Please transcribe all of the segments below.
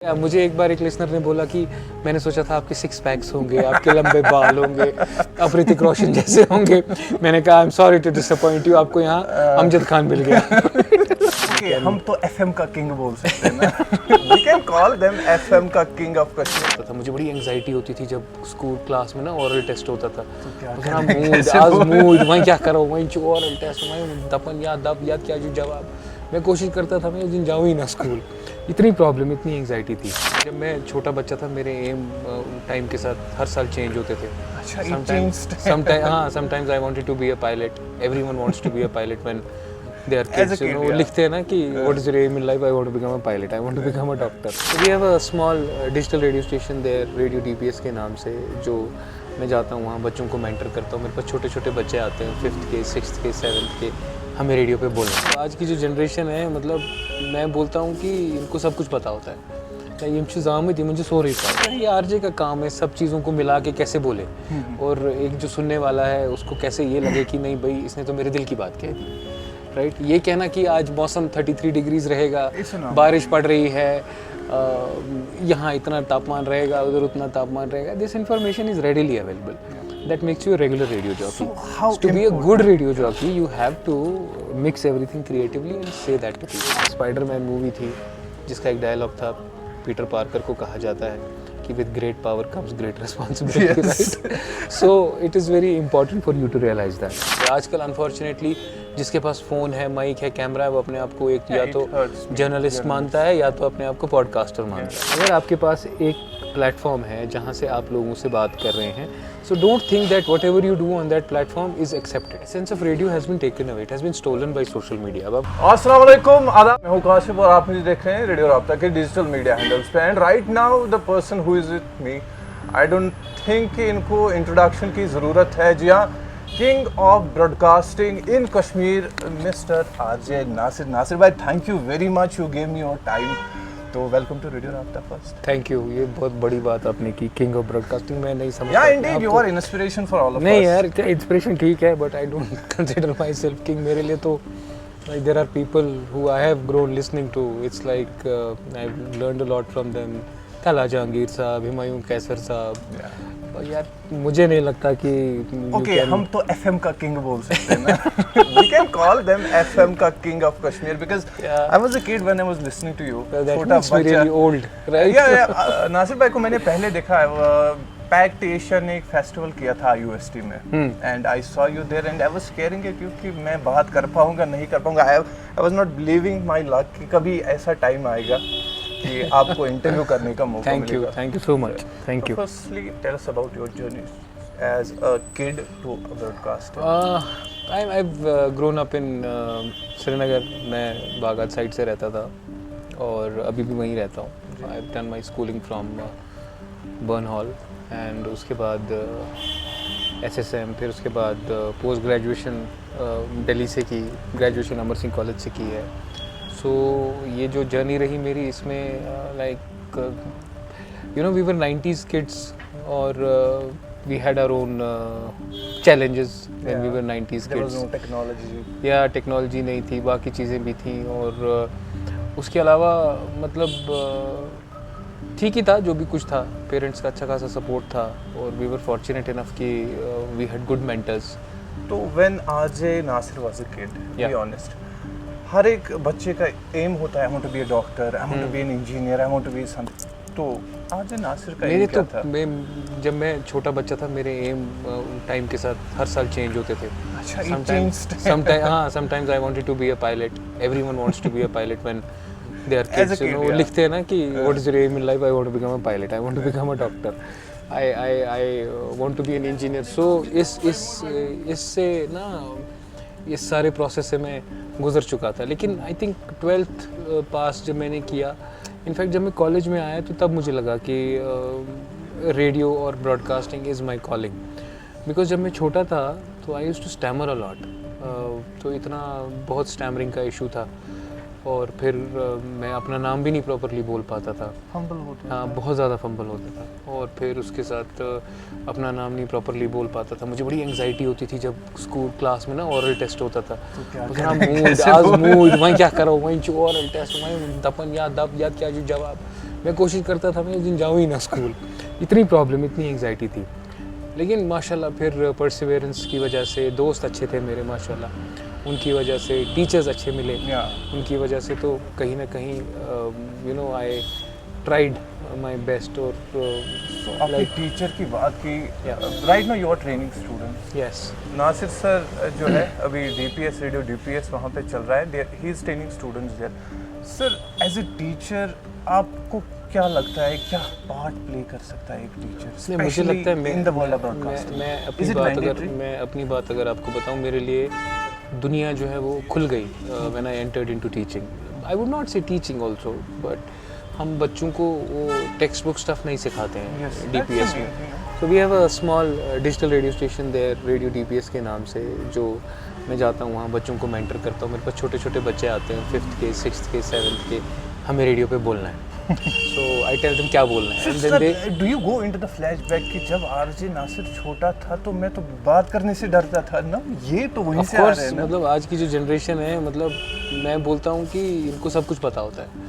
मुझे एक बार एक लिसनर ने बोला कि मैंने सोचा था आपके 6 पैक्स होंगे, आपके लंबे बाल होंगे, आप ऋतिक रोशन जैसे होंगे। मैंने कहा I am sorry to disappoint you, आपको यहाँ अमजद खान मिल गया। हम तो एफएम का किंग बोल सकते हैं ना। We can call them FM का किंग ऑफ कश्मीर। था मुझे बड़ी एंजाइटी होती थी जब स्कूल क्लास में ना ओरल टेस्ट होता था। तो मूड वहीं क्या करो, वहीं ओरल टेस्ट, वहीं दफन याद दब याद क्या जो जवाब। मैं कोशिश करता था मैं उस दिन जाऊँ ही ना स्कूल। इतनी प्रॉब्लम, इतनी एंजाइटी थी। जब मैं छोटा बच्चा था मेरे एम टाइम के साथ हर साल चेंज होते थे। Sometimes I wanted to be a pilot. Everyone wants to be a pilot when they are kids, you know, वो लिखते हैं ना कि what is your aim in life? I want to become a pilot, I want to become a doctor. So we have a small digital radio station there, Radio DPS के नाम से, जो मैं जाता हूँ वहाँ बच्चों को मेंटर करता हूँ। मेरे पास छोटे छोटे बच्चे आते हैं 5th के 6th के 7th के, हमें रेडियो पे बोलना। तो आज की जो जनरेशन है, मतलब मैं बोलता हूँ कि इनको सब कुछ पता होता है। ये जाम थी मुझे सो रही था। ये आरजे का काम है सब चीज़ों को मिला के कैसे बोले, और एक जो सुनने वाला है उसको कैसे ये लगे कि नहीं भाई इसने तो मेरे दिल की बात कह दी। राइट ये कहना कि आज मौसम 33 डिग्रीज रहेगा, बारिश पड़ रही है, यहाँ इतना तापमान रहेगा, उधर उतना तापमान रहेगा, this information is readily available. That makes you a regular radio jockey. To be a good radio jockey you have to mix everything creatively and say that to people. Spiderman movie थी जिसका एक dialogue था, Peter Parker को कहा जाता है कि with great power comes great responsibility, right? So it is very important for you to realize that. आजकल unfortunately जिसके पास फ़ोन है, माइक है, कैमरा है, वो अपने आप को एक या तो जर्नलिस्ट मानता है या तो अपने आप को पॉडकास्टर मानता है। अगर आपके पास एक प्लेटफॉर्म है जहाँ से आप लोगों से बात कर रहे हैं, so don't think that whatever you do on that platform is accepted. Sense of radio has been taken away. It has been stolen by social media. अब अस्सलाम वालेकुम, आदाब। मैं हूँ काशिफ और आप मुझे देख रहे हैं रेडियो राब्ता के डिजिटल मीडिया हैंडल्स पे। And right now the person who is with me, I don't think कि इनको इंट्रोडक्शन की ज़रूरत है। जी हाँ, king of broadcasting in Kashmir, mister RJ Nasir. Nasir भाई, thank you very much, you gave me your time. तो welcome to radio Raabta first. Thank you, ये बहुत बड़ी बात आपने की, किंग ऑफ ब्रॉडकास्टिंग। मैं नहीं समझ। Yeah indeed you are inspiration for all of us. नहीं यार, इंस्पिरेशन ठीक है, but I don't consider myself king. मेरे लिए तो like there are people who I have grown listening to. It's like I've learned a lot from them. काला जहांगीर साहब, हुमायूं कैसर साहब। और यार मुझे नहीं लगता कि ओके हम तो एफएम का किंग बोल सकते हैं ना। We can call them FM का king of Kashmir because I was a kid when I was listening to you. छोटा बच्चा, really old, right? या नासिर भाई को मैंने पहले देखा है, पैक्ट एशिया ने एक फेस्टिवल किया था यूएसटी में, and I saw you there and I was scaring it क्योंकि मैं बात कर पाऊंगा नहीं कर पाऊंगा। I was not believing my luck कि कभी ऐसा टाइम आएगा कि आपको इंटरव्यू करने का मौका मिलेगा। Thank you so much, thank you. Firstly tell us about your journey as a kid to broadcaster. I've grown up in Srinagar. मैं बागात साइड से रहता था और अभी भी वहीं रहता हूँ। I've done my schooling from burn hall and उसके बाद SSM, फिर उसके बाद पोस्ट ग्रेजुएशन दिल्ली से की, ग्रेजुएशन अमर सिंह कॉलेज से की है। सो ये जो जर्नी रही मेरी इसमें like you know we were 90s kids और we had our own challenges when we were 90s kids. या टेक्नोलॉजी नहीं थी, बाकी चीज़ें भी थी, और उसके अलावा मतलब ठीक ही था जो भी कुछ था। पेरेंट्स का अच्छा खासा सपोर्ट था और वी वर फॉर्चुनेट इनफ कि वी हैड गुड मेंटर्स। तो when RJ Nasir was a kid, be honest, हर एक बच्चे का एम होता है I want to be a doctor, I want to be an engineer, I want to be something. तो RJ Nasir का एम क्या था? जब मैं छोटा बच्चा था मेरे एम टाइम के साथ हर साल चेंज होते थे। अच्छा, sometimes I wanted to be a pilot. Everyone wants to be a pilot when they are kids, you know, वो लिखते हैं ना कि what is your aim in life? I want to become a pilot, I want to become a doctor, I want to be an engineer. So इससे ना इस सारे process से मैं गुजर चुका था। लेकिन आई थिंक 12th पास जब मैंने किया, इनफैक्ट जब मैं कॉलेज में आया तो तब मुझे लगा कि रेडियो और broadcasting is my calling. Because जब मैं छोटा था तो I used to stammer a lot, तो इतना बहुत स्टैमरिंग का इशू था, और फिर मैं अपना नाम भी नहीं प्रॉपरली बोल पाता था। फंबल होता था। हाँ, बहुत ज़्यादा फंबल होता था, और फिर उसके साथ अपना नाम नहीं प्रॉपरली बोल पाता था। मुझे बड़ी एंजाइटी होती थी जब स्कूल क्लास में ना ओरल टेस्ट होता था। मूड वहीं क्या करो, वहीं ओरल टेस्ट, वहीं दफन याद दब याद क्या जो जवाब। मैं कोशिश करता था मैं उस दिन जाऊँ ही ना स्कूल, इतनी प्रॉब्लम, इतनी एंग्जाइटी थी। लेकिन माशाल्लाह फिर परसिवेरेंस की वजह से, दोस्त अच्छे थे मेरे माशाल्लाह, उनकी वजह से, टीचर्स अच्छे मिले, उनकी वजह से तो कहीं ना कहीं you know I tried my best. और तो आपने टीचर की बात की, right now you are training students. Yes, Nasir sir जो है अभी डीपीएस रेडियो डीपीएस वहाँ पे चल रहा है, he is training students there. Sir as a teacher आपको क्या लगता है, क्या पार्ट प्ले कर सकता है एक टीचर? मुझे लगता है in the world of broadcasting, मैं अपनी बात अगर आपको बताऊं, मेरे लिए दुनिया जो है वो खुल गई when I entered into teaching. I would not से टीचिंग आल्सो, बट हम बच्चों को वो टेक्स्ट बुक स्टफ नहीं सिखाते हैं डीपीएस में। तो we have a small digital radio station there, radio DPS के नाम से, जो मैं जाता हूँ वहाँ बच्चों को मेंटर करता हूँ। मेरे पास छोटे छोटे बच्चे आते हैं 5th के, 6th के, 7th के, हमें रेडियो पे बोलना है। So I tell them क्या बोलना है। And then they do you go into the flashback कि जब आरजे नासिर छोटा था तो मैं तो बात करने से डरता था ना, ये तो वहीं से आ रहे हैं ना। मतलब आज की जो जनरेशन है, मतलब मैं बोलता हूँ कि इनको सब कुछ पता होता है।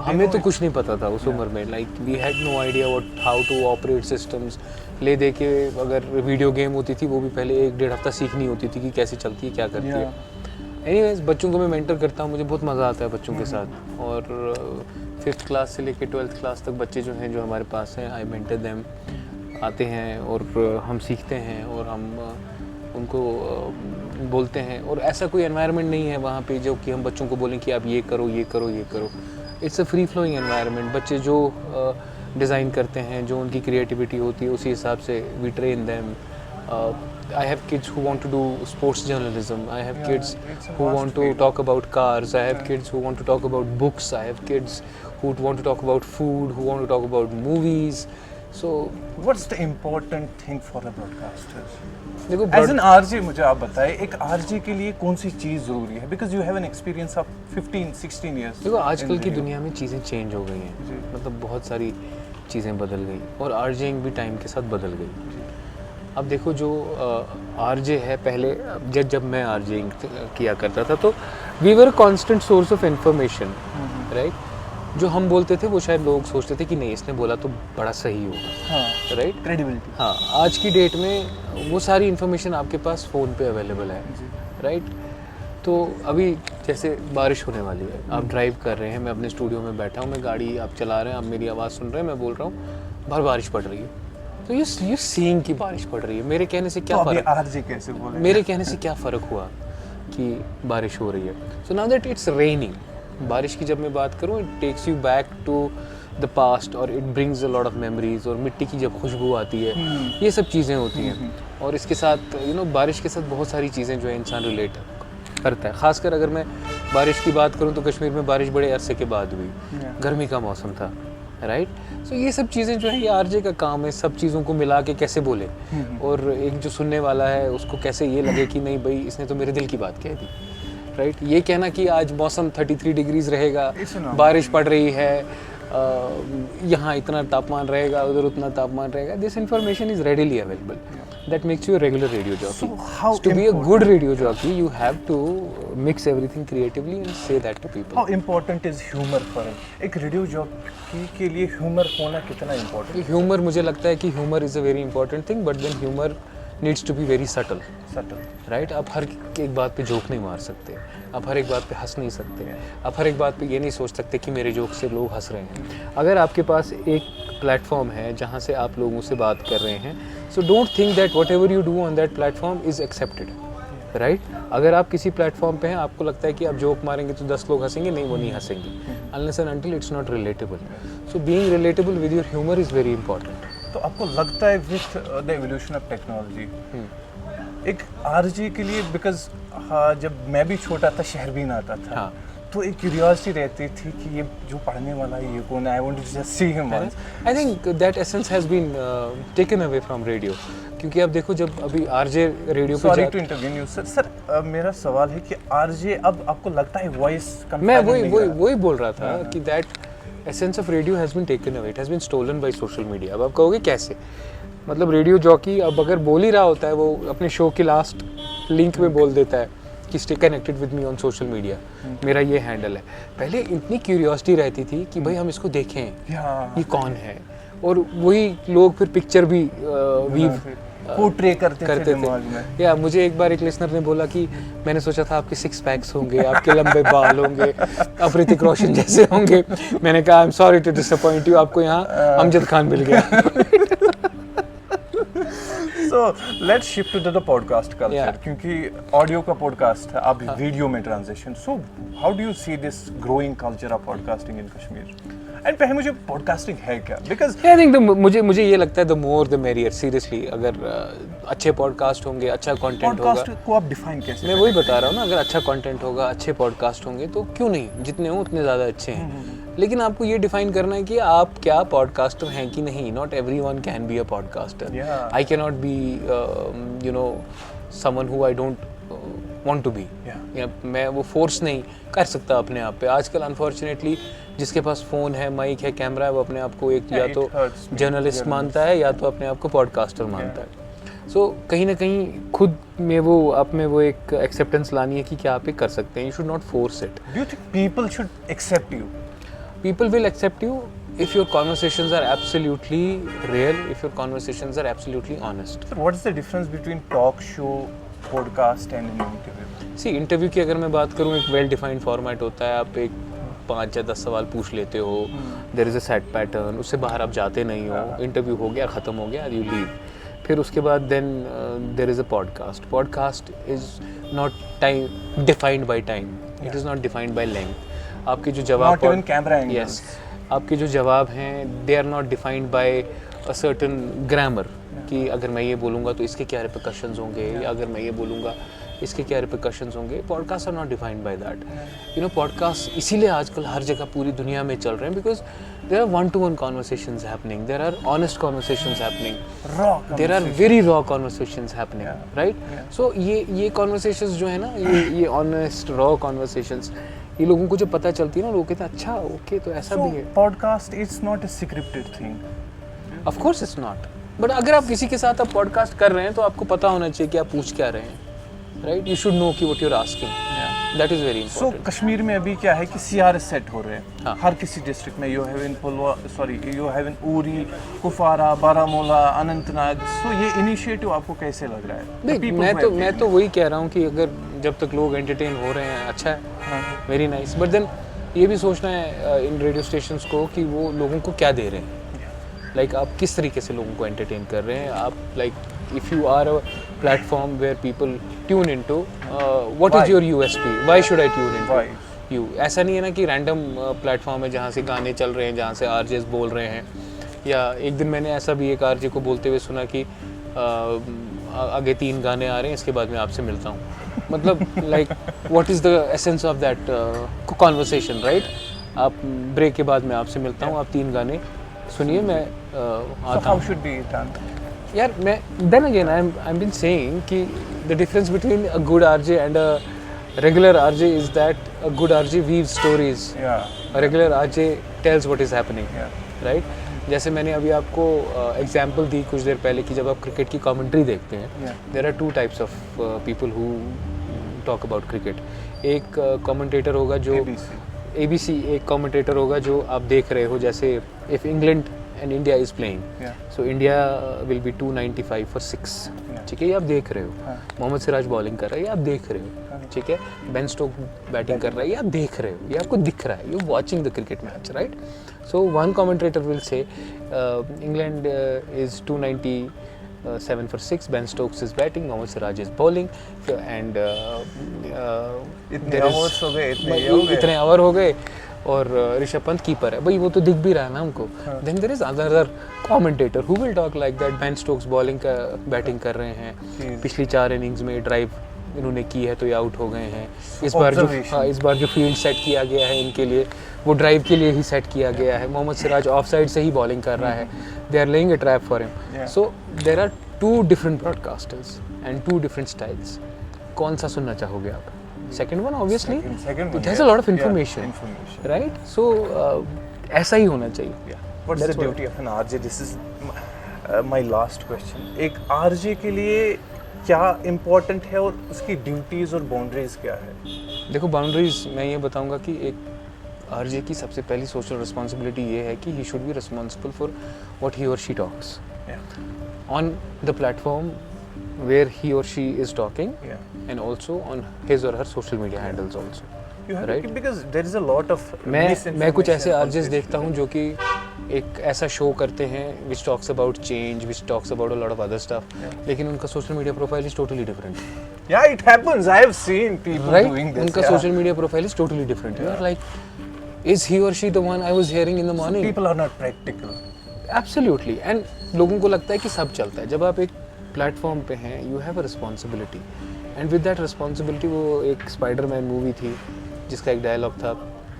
हमें तो कुछ नहीं पता था उस उम्र में. Like we had no idea what how to operate systems. ले दे के अगर वीडियो गेम होती थी वो भी पहले 1-1.5 हफ्ता सीखनी होती थी कि कैसे चलती है, क्या करती है. एनीवेज बच्चों को मैं मेंटर करता हूँ, मुझे बहुत मज़ा आता है बच्चों के साथ. और 5th क्लास से लेकर 12th क्लास तक बच्चे जो हैं जो हमारे पास हैं, आई मेंटर देम, आते हैं और हम सीखते हैं और हम उनको बोलते हैं. और ऐसा कोई एनवायरनमेंट नहीं है वहाँ पे जो कि हम बच्चों को बोलें कि आप ये करो ये करो ये करो. It's a free flowing environment. बच्चे जो डिज़ाइन करते हैं, जो उनकी क्रिएटिविटी होती है, उसी हिसाब से we train them. I have kids who want to do sports journalism. I have kids who want to talk about cars. I have kids who want to talk about books. I have kids who want to talk about food, who want to talk about movies. So what's the important thing for a broadcaster? देखो as an RJ मुझे आप बताएं, एक RJ के लिए कौन सी चीज़ ज़रूरी है? Because you have an experience of 15-16 years. देखो आजकल की दुनिया में चीज़ें चेंज हो गई हैं, मतलब बहुत सारी चीज़ें बदल गई और RJing भी टाइम के साथ बदल गई. अब देखो जो RJ है, पहले जब मैं RJing किया करता था तो we were constant source of information, right. जो हम बोलते थे वो शायद लोग सोचते थे कि नहीं इसने बोला तो बड़ा सही होगा, राइट, क्रेडिबिलिटी. हाँ, आज की डेट में वो सारी इन्फॉर्मेशन आपके पास फ़ोन पे अवेलेबल है, राइट. तो अभी जैसे बारिश होने वाली है, आप ड्राइव कर रहे हैं, मैं अपने स्टूडियो में बैठा हूँ, मैं गाड़ी आप चला रहे हैं, आप मेरी आवाज़ सुन रहे हैं, मैं बोल रहा हूँ बाहर बारिश पड़ रही है, तो ये सीइंग की बारिश पड़ रही है. मेरे कहने से क्या फ़र्क, RJ कैसे बोले, मेरे कहने से क्या फ़र्क हुआ कि बारिश हो रही है. So now that it's raining. बारिश की जब मैं बात करूँ, it takes you back to the past और it brings a lot of memories. और मिट्टी की जब खुशबू आती है, ये सब चीज़ें होती हैं. और इसके साथ बारिश के साथ बहुत सारी चीज़ें जो है इंसान रिलेट करता है. ख़ासकर अगर मैं बारिश की बात करूँ तो कश्मीर में बारिश बड़े अरसे के बाद हुई, गर्मी का मौसम था, राइट. सो ये सब चीज़ें जो है ये RJ का काम है, सब चीज़ों को मिला के कैसे बोले और एक जो सुनने वाला है उसको कैसे ये लगे कि नहीं भाई इसने तो मेरे दिल की बात कह दी, राइट. ये कहना कि आज मौसम 33 डिग्रीज रहेगा, बारिश पड़ रही है, यहाँ इतना तापमान रहेगा, उधर उतना तापमान रहेगा, this information is readily available. That makes you a regular radio jockey. So to be a good radio jockey, you have to mix everything creatively and say that to people. How important is humor for him? एक radio jockey के लिए humor होना कितना important? Humor मुझे लगता है कि humor is a very important thing, but then humor needs to be very subtle. Right? आप हर एक बात पे जोक नहीं मार सकते, आप हर एक बात पे हंस नहीं सकते, आप हर एक बात पे ये नहीं सोच सकते कि मेरे जोक से लोग हंस रहे हैं. अगर आपके पास एक प्लेटफॉर्म है जहाँ से आप लोगों से बात कर रहे हैं, so don't think that what ever you do on that platform is accepted, right. अगर आप किसी प्लेटफॉर्म पे हैं, आपको लगता है कि आप जोक मारेंगे तो 10 लोग हंसेंगे, नहीं वो नहीं हंसेंगे, unless and until it's not relatable. So being relatable with your humour is very important. तो आपको लगता है with the evolution of technology एक RJ के लिए, बिकॉज जब मैं भी छोटा था, शहरबीन आता था, तो एक क्यूरियोसिटी रहती थी कि ये जो पढ़ने वाला है ये कौन है, I want to just see him once. I think that essence has been taken away from radio. क्योंकि आप देखो जब अभी RJ रेडियो पे, sorry to interview you sir, मेरा सवाल है कि RJ अब आपको लगता है वॉइस, मैं वही बोल रहा था कि that essence of radio has been taken away, it has been stolen by social media. अब आप कहोगे कैसे, मतलब रेडियो जॉकी अब अगर बोल ही रहा होता है, वो अपने शो की लास्ट लिंक में बोल देता है कि stay connected with me on social media, मेरा ये हैंडल है। पहले इतनी क्यूरियोसिटी रहती थी कि भाई हम इसको देखें, ये कौन है, और वही लोग फिर पिक्चर भी वीव पोर्ट्रे करते थे। या मुझे एक बार एक लिसनर ने बोला कि मैंने सोचा था आपके 6 पैक्स होंगे, आपके लंबे बाल होंगे, आप ऋतिक रोशन जैसे होंगे। मैंने कहा I am sorry to disappoint you, आपको यहाँ अमजद खान मिल गया। So let's shift to the podcast culture. Yeah. क्योंकि ऑडियो का पॉडकास्ट है, अब वीडियो में transition. So how do you see this growing culture of podcasting in Kashmir? And पहले मुझे पॉडकास्टिंग है क्या? Because I think मुझे ये लगता है the more the merrier. Seriously, अगर अच्छे पॉडकास्ट होंगे, अच्छा कंटेंट होगा। पॉडकास्ट को आप डिफाइन कैसे? मैं वही बता रहा हूँ ना, अगर अच्छा कंटेंट होगा, अच्छे पॉडकास्ट होंगे तो क्यों नहीं, जितने हो उतने ज़्यादा अच्छे हैं। लेकिन आपको ये डिफाइन करना है कि आप क्या पॉडकास्टर हैं कि नहीं। Not everyone can be a podcaster. I can not be you know someone who I don't want to be. मैं वो फोर्स नहीं कर सकता अपने आप पे। आजकल अनफॉर्चुनेटली जिसके पास फ़ोन है, माइक है, कैमरा है, वो अपने आप को एक या तो जर्नलिस्ट मानता है या तो अपने आप को पॉडकास्टर मानता है। सो कहीं ना कहीं खुद में वो आप में वो एक एक्सेप्टेंस लानी है कि क्या आप ये कर सकते हैं। You should not force it. Do you think people should accept you? People will accept you if your conversations are absolutely real, if your conversations are absolutely honest. So what is the difference between talk show, podcast and an interview? See, interview की अगर मैं बात करूँ, एक well defined format होता है। आप एक 5 या 10 सवाल पूछ लेते हो, there is a set pattern, उससे बाहर आप जाते नहीं हो। इंटरव्यू हो गया, ख़त्म हो गया, यू लीव। फिर उसके बाद then there is a podcast. Podcast is not time defined by time, it is not defined by length. आपके जो जवाब Not even camera angles. Yes, आपके जो जवाब हैं they are not defined by a certain grammar कि अगर मैं ये बोलूँगा तो इसके क्या रिपरकशंस होंगे, या अगर मैं ये बोलूँगा इसके क्या रिपरकशंस होंगे। Podcast are not defined by that. You know, podcast इसीलिए आजकल हर जगह पूरी दुनिया में चल रहे हैं because there are 1-to-1 conversations happening, there are honest conversations happening, there are very raw conversations happening, right? So ये कॉन्वर्सेशंस जो है ना, ये ऑनेस्ट रॉ कॉन्वर्सेशंस, ये लोगों को जो पता चलती है ना, लोग कहते हैं अच्छा ओके तो ऐसा भी है। Podcast it's not a scripted thing. Of course it's not, but अगर आप किसी के साथ आप पॉडकास्ट कर रहे हैं तो आपको पता होना चाहिए कि आप पूछ क्या रहे हैं, राइट? यू शुड नो कि what you are asking, that is very so important. Kashmir में अभी क्या है कि CRS सेट हो रहे हैं। हाँ। हर किसी डिस्ट्रिक्ट में। You have in Uri, Kupwara, Baramulla, Anantnag. So ये इनिशिएटिव आपको कैसे लग रहा है? नहीं, मैं तो वही कह रहा हूँ कि अगर जब तक लोग एंटरटेन हो रहे हैं अच्छा है, वेरी नाइस। बट देन ये भी सोचना है इन रेडियो स्टेशंस को कि वो लोगों को क्या दे रहे हैं। लाइक आप किस तरीके से लोगों को एंटरटेन कर रहे हैं। आप like if you are a platform where people tune into, what is your USP, why should I tune into you? ऐसा नहीं है ना कि रैंडम प्लेटफॉर्म है जहाँ से गाने चल रहे हैं, जहाँ से RJs बोल रहे हैं। या एक दिन मैंने ऐसा भी एक RJ को बोलते हुए सुना कि आगे 3 गाने आ रहे हैं, इसके बाद मैं आपसे मिलता हूँ। मतलब like what is the essence of that conversation, right? आप ब्रेक के बाद मैं आपसे मिलता हूँ, आप 3 गाने सुनिए, मैं आता हूँ। How should be done? यार मैं then again I am been saying कि the difference between a good RJ and a regular RJ is that a good RJ weaves stories, a regular RJ tells what is happening, right? जैसे मैंने अभी आपको example दी कुछ देर पहले कि जब आप क्रिकेट की कमेंट्री देखते हैं, there are 2 types of people who talk about cricket. एक कमेंटेटर होगा जो ABC, एक कमेंटेटर होगा जो आप देख रहे हो, जैसे if England and India is playing, so India will be 295 for 6, ठीक है, ये आप देख रहे हो। मोहम्मद सिराज बॉलिंग कर रहा है, ये आप देख रहे हो, ठीक है। बेन स्टोक बैटिंग कर रहा है, ये आप देख रहे हो, ये आपको दिख रहा है, you watching the cricket match, right? So one commentator will say England is 297 for 6, Ben Stokes is batting, Mohammad Siraj is bowling, and इतने ओवर हो गए और ऋषभ पंत कीपर है, भाई वो तो दिख भी रहा है ना हमको। Then there is other commentator who will talk like that, Ben Stokes bowling का बैटिंग कर रहे हैं, पिछली 4 इनिंग्स में ड्राइव इन्होंने की है तो ये आउट हो गए हैं। इस बार जो फील्ड सेट किया गया है इनके लिए, वो ड्राइव के लिए ही सेट किया गया है। मोहम्मद सिराज ऑफ साइड से ही बॉलिंग कर रहा है, they are laying a trap for him. So there are 2 different broadcasters and 2 different styles. कौन सा सुनना चाहोगे आप? Second one, obviously. Second one, it has a lot of information, right? So ऐसा ही होना चाहिए. What's the duty of an RJ? This is my last question. एक RJ के लिए क्या इम्पोर्टेंट है और उसकी ड्यूटीज़ और बाउंड्रीज क्या है? देखो बाउंड्रीज मैं ये बताऊंगा कि एक आरजे की सबसे पहली सोशल रिस्पॉन्सिबिलिटी ये है कि he should be responsible for what he और she talks on the platform where he or she is talking, and also on his or her social media handles also. Right? Because there is a lot of मैं कुछ ऐसे RJs देखता हूँ जो कि एक ऐसा शो करते हैं which talks about change, which talks about a lot of other stuff, लेकिन उनका social media profile is totally different. Yeah, it happens. I have seen people doing this. उनका social media profile is totally different. You are like, is he or she the one I was hearing in the morning? So people are not practical. Absolutely. And लोगों को लगता है कि सब चलता है. जब आप एक प्लेटफॉर्म पे हैं, you have a responsibility, and with that responsibility, वो एक स्पाइडरमैन मूवी थी जिसका एक डायलॉग था,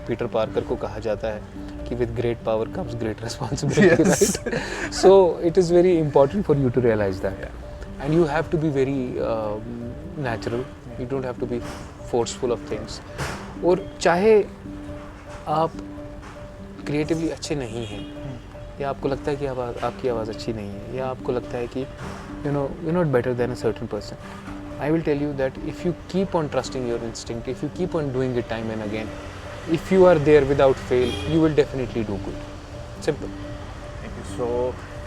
पीटर पार्कर को कहा जाता है कि with great power comes great responsibility, right? So it is very important for you to realise that, and you have to be very natural, you don't have to be forceful of things. और चाहे आप creatively अच्छे नहीं हैं, या आपको लगता है कि आपकी आवाज़ अच्छी नहीं है, या आपको लगता है कि you're not better than a certain person, I will tell you that if you keep on trusting your instinct, if you keep on doing it time and again, if you are there without fail, you will definitely do good. Simple. Thank you. So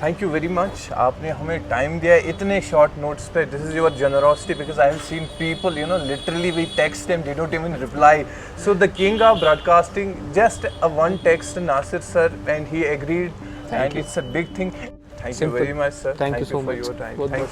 thank you very much. आपने हमें time दिया है इतने short notes पे. This is your generosity, because I have seen people, literally we text them, they don't even reply. So the king of broadcasting, just a one text, Nasir sir, and he agreed. And it's a big thing. Thank you very much, sir. Thank you so for much your time. बहुत Thank you.